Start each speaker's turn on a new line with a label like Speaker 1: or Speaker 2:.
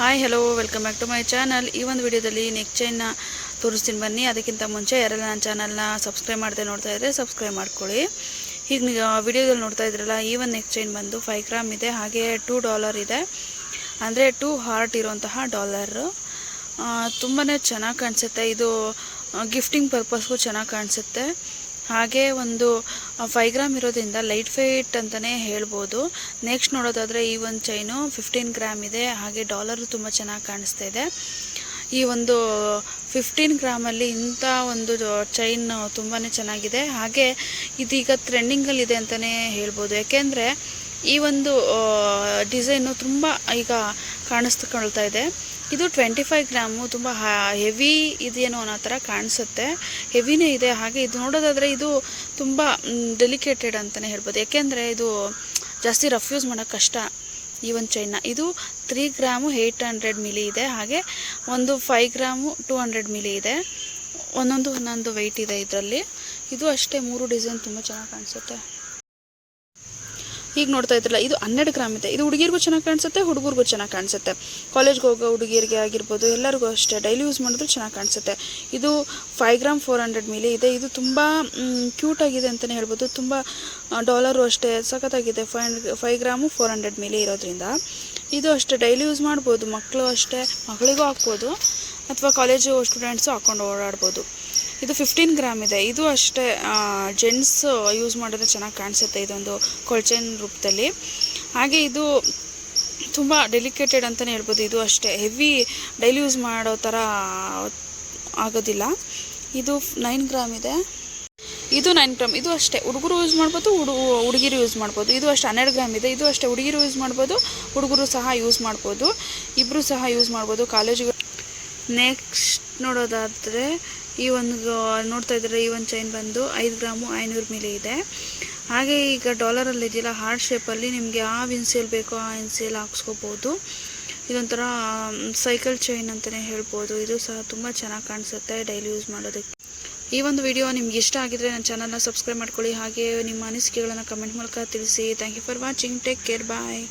Speaker 1: Hi hello welcome back to my channel. ಈ ಒಂದು ವಿಡಿಯೋದಲ್ಲಿ ನೆಕ್ ಚೈನ್ನ ತೋರಿಸ್ತೀನಿ ಬನ್ನಿ. ಅದಕ್ಕಿಂತ ಮುಂಚೆ ಯಾರೆಲ್ಲ ನನ್ನ ಚಾನಲ್ನ ಸಬ್ಸ್ಕ್ರೈಬ್ ಮಾಡದೆ ನೋಡ್ತಾ ಇದ್ದರೆ ಸಬ್ಸ್ಕ್ರೈಬ್ ಮಾಡ್ಕೊಳ್ಳಿ. ಈಗ ನೀವು ವಿಡಿಯೋದಲ್ಲಿ ನೋಡ್ತಾ ಇದ್ರಲ್ಲ, ಈ ಒಂದು ನೆಕ್ ಚೈನ್ ಬಂದು 5 ಗ್ರಾಮ್ ಇದೆ, ಹಾಗೆ $2 ಇದೆ, ಅಂದರೆ 2 ಹಾರ್ಟ್ ಇರುವಂತಹ ಡಾಲರು. ತುಂಬಾ ಚೆನ್ನಾಗಿ ಕಾಣಿಸುತ್ತೆ. ಇದು ಗಿಫ್ಟಿಂಗ್ ಪರ್ಪಸ್ಗೂ ಚೆನ್ನಾಗಿ ಕಾಣಿಸುತ್ತೆ. ಹಾಗೆ ಒಂದು 5 ಗ್ರಾಮ್ ಇರೋದ್ರಿಂದ ಲೈಟ್ ವೆಯ್ಟ್ ಅಂತಲೇ ಹೇಳ್ಬೋದು. ನೆಕ್ಸ್ಟ್ ನೋಡೋದಾದರೆ ಈ ಒಂದು ಚೈನು 15 ಗ್ರಾಮ್ ಇದೆ, ಹಾಗೆ ಡಾಲರು ತುಂಬ ಚೆನ್ನಾಗಿ ಕಾಣಿಸ್ತಾ ಇದೆ. ಈ ಒಂದು 15 ಗ್ರಾಮಲ್ಲಿ ಇಂಥ ಒಂದು ಚೈನ್ ತುಂಬಾ ಚೆನ್ನಾಗಿದೆ. ಹಾಗೆ ಇದೀಗ ಟ್ರೆಂಡಿಂಗಲ್ಲಿದೆ ಅಂತಲೇ ಹೇಳ್ಬೋದು. ಯಾಕೆಂದರೆ ಈ ಒಂದು ಡಿಸೈನು ತುಂಬ ಈಗ ಕಾಣಿಸ್ಕೊಳ್ತಾ ಇದೆ. ಇದು 25 ಗ್ರಾಮು, ತುಂಬ ಹೆವಿ ಇದೆಯೇನೋ ಅನ್ನೋ ಥರ ಕಾಣಿಸುತ್ತೆ. ಹೆವಿನೇ ಇದೆ. ಹಾಗೆ ಇದು ನೋಡೋದಾದರೆ ಇದು ತುಂಬ ಡೆಲಿಕೇಟೆಡ್ ಅಂತಲೇ ಹೇಳ್ಬೋದು. ಯಾಕೆಂದರೆ ಇದು ಜಾಸ್ತಿ ರಫ್ ಯೂಸ್ ಮಾಡೋಕ್ಕೆ ಕಷ್ಟ ಈ ಒಂದು ಚೈನ್ನ. ಇದು 3 ಗ್ರಾಮು 800 ಮಿಲಿ ಇದೆ, ಹಾಗೆ ಒಂದು 5 ಗ್ರಾಮು 200 ಮಿಲಿ ಇದೆ. ಒಂದೊಂದು ವೆಯ್ಟ್ ಇದೆ ಇದರಲ್ಲಿ. ಇದು ಅಷ್ಟೇ 3 ಡಿಸೈನ್ ತುಂಬ ಚೆನ್ನಾಗಿ ಕಾಣಿಸುತ್ತೆ. ಈಗ ನೋಡ್ತಾ ಇದ್ರಲ್ಲ, ಇದು 12 ಗ್ರಾಮ್ ಇದೆ. ಇದು ಹುಡುಗಿರಿಗೂ ಚೆನ್ನಾಗಿ ಕಾಣಿಸುತ್ತೆ, ಹುಡುಗರಿಗೂ ಚೆನ್ನಾಗಿ ಕಾಣಿಸುತ್ತೆ. ಕಾಲೇಜ್ಗೆ ಹೋಗೋ ಹುಡುಗಿರಿಗೆ ಆಗಿರ್ಬೋದು, ಎಲ್ಲರಿಗೂ ಅಷ್ಟೇ ಡೈಲಿ ಯೂಸ್ ಮಾಡಿದ್ರು ಚೆನ್ನಾಗಿ ಕಾಣಿಸುತ್ತೆ. ಇದು 5 ಗ್ರಾಮ್ 400 ಮಿಲಿ ಇದೆ. ಇದು ತುಂಬ ಕ್ಯೂಟಾಗಿದೆ ಅಂತಲೇ ಹೇಳ್ಬೋದು. ತುಂಬ ಡಾಲರು ಅಷ್ಟೇ ಸಖತ್ತಾಗಿದೆ. 5 ಗ್ರಾಮು 400 ಮಿಲಿ ಇರೋದ್ರಿಂದ ಇದು ಅಷ್ಟೇ ಡೈಲಿ ಯೂಸ್ ಮಾಡ್ಬೋದು. ಮಕ್ಕಳು ಅಷ್ಟೇ, ಮಕ್ಕಳಿಗೂ ಹಾಕ್ಬೋದು, ಅಥವಾ ಕಾಲೇಜು ಸ್ಟೂಡೆಂಟ್ಸು ಹಾಕ್ಕೊಂಡು ಓಡಾಡ್ಬೋದು. ಇದು 15 ಗ್ರಾಮ್ ಇದೆ. ಇದು ಅಷ್ಟೇ ಜೆಂಟ್ಸ್ ಯೂಸ್ ಮಾಡಿದ್ರೆ ಚೆನ್ನಾಗಿ ಕಾಣಿಸುತ್ತೆ, ಇದೊಂದು ಕೊಳ್ಚೈನ್ ರೂಪದಲ್ಲಿ. ಹಾಗೆ ಇದು ತುಂಬ ಡೆಲಿಕೇಟೆಡ್ ಅಂತಲೇ ಹೇಳ್ಬೋದು. ಇದು ಅಷ್ಟೇ ಹೆವಿ ಡೈಲಿ ಯೂಸ್ ಮಾಡೋ ಥರ ಆಗೋದಿಲ್ಲ. ಇದು 9 ಗ್ರಾಮ್ ಇದೆ. ಇದು 9 ಗ್ರಾಮ್. ಇದು ಅಷ್ಟೇ ಹುಡುಗರು ಯೂಸ್ ಮಾಡ್ಬೋದು, ಹುಡುಗಿರು ಯೂಸ್ ಮಾಡ್ಬೋದು. ಇದು ಅಷ್ಟೇ 12 ಗ್ರಾಮ್ ಇದೆ. ಇದು ಅಷ್ಟೇ ಹುಡುಗಿರು ಯೂಸ್ ಮಾಡ್ಬೋದು, ಹುಡುಗರು ಸಹ ಯೂಸ್ ಮಾಡ್ಬೋದು, ಇಬ್ಬರು ಸಹ ಯೂಸ್ ಮಾಡ್ಬೋದು ಕಾಲೇಜಿಗೆ. ನೆಕ್ಸ್ಟ್ ನೋಡೋದಾದರೆ ಈ ಒಂದು ನೋಡ್ತಾ ಇದ್ದರೆ, ಈ ಒಂದು ಚೈನ್ ಬಂದು 5 ಗ್ರಾಮು 500 ಮಿಲಿ ಇದೆ. ಹಾಗೆ ಈಗ ಡಾಲರಲ್ಲಿ ಇದೆಯಲ್ಲ, ಹಾರ್ಟ್ ಶೇಪಲ್ಲಿ ನಿಮಗೆ ಯಾವ ಇನ್ಸೇಲ್ ಬೇಕೋ ಆ ಇನ್ಸೇಲ್ ಹಾಕ್ಸ್ಕೋಬೋದು. ಇದೊಂಥರ ಸೈಕಲ್ ಚೈನ್ ಅಂತಲೇ ಹೇಳ್ಬೋದು. ಇದು ಸಹ ತುಂಬ ಚೆನ್ನಾಗಿ ಕಾಣಿಸುತ್ತೆ ಡೈಲಿ ಯೂಸ್ ಮಾಡೋದಕ್ಕೆ. ಈ ಒಂದು ವಿಡಿಯೋ ನಿಮ್ಗೆ ಇಷ್ಟ ಆಗಿದ್ರೆ ನನ್ನ ಚಾನಲ್ನ ಸಬ್ಸ್ಕ್ರೈಬ್ ಮಾಡ್ಕೊಳ್ಳಿ. ಹಾಗೆ ನಿಮ್ಮ ಅನಿಸಿಕೆಗಳನ್ನು ಕಮೆಂಟ್ ಮೂಲಕ ತಿಳಿಸಿ. Thank you for watching. Take care. Bye.